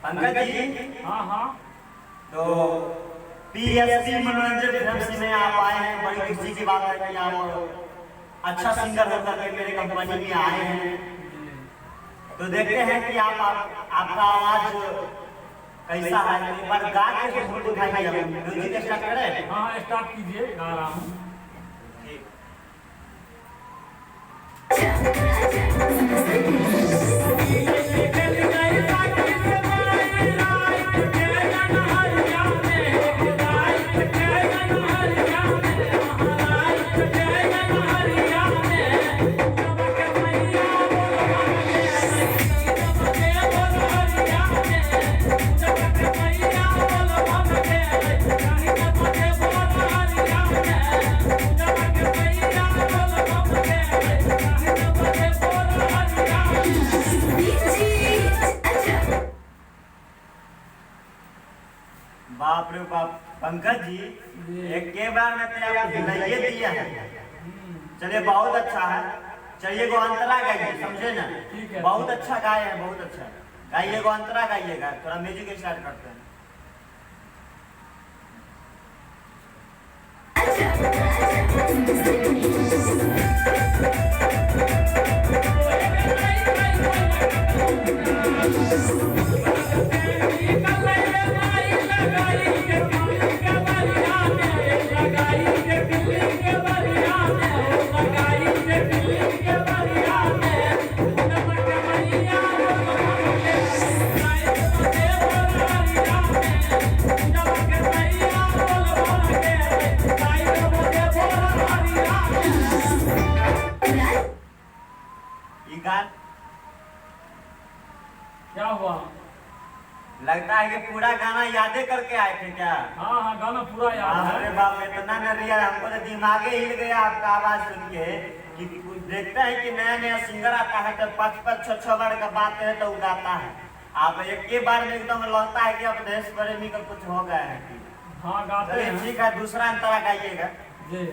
पंकज जी। हाँ हाँ। तो पीएसपी मनोरंजन फिल्म में आप आए हैं, बड़ी खुशी की बात है कि आप अच्छा सिंगर होकर के मेरे कंपनी में आए हैं। तो देखते हैं कि आपका आवाज कैसा है। एक बार गा के सुन दिखाइए, म्यूजिक स्टार्ट करें। हाँ स्टार्ट कीजिए, गा रहा हूँ। बाप रे बाप पंकज जी, एक के बार में तो आप हिलाइए दिया है। चलिए बहुत अच्छा है। चलिए गो अंतरा गाइए, समझे ना। बहुत अच्छा गाए हैं, बहुत अच्छा गाइए। गो अंतरा गाइएगा, थोड़ा म्यूजिक स्टार्ट करते हैं। क्या हुआ? लगता है कि पूरा गाना यादें करके आए थे क्या? हाँ हाँ, गाना पूरा याद है। अरे बाप, इतना न रिया, हमको तो दिमागे हिल गया आपका आवाज सुन के। कि देखते हैं कि नया नया सिंगर आता है तो 5-5 6 बार का बात है तो गाता है। आप एक ही बार में एकदम लगता है कि अब देश प्रेमी का कुछ हो गया है। हाँ गाते हैं। ठीक है, दूसरा अंतरा गाइएगा जी।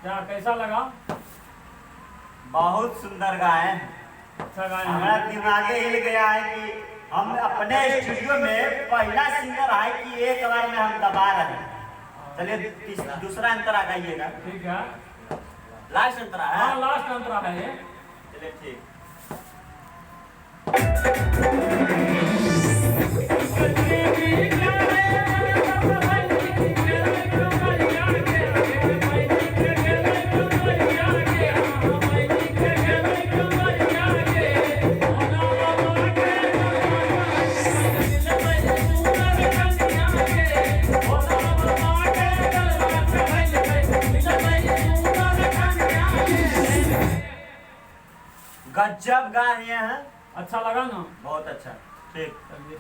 क्या कैसा लगा? बहुत सुंदर गाए। अच्छा गाए। हमारा दिमागे हिल गया है कि हम अपने स्टूडियो में पहला सिंगर है कि एक बार में हम दबा रहे हैं। चलिए दूसरा अंतरा गाइएगा। ठीक है, लास्ट अंतरा है। हाँ लास्ट अंतरा है ये। चलिए ठीक। गजब गा रहे हैं। अच्छा लगा ना? बहुत अच्छा। ठीक। चलिए।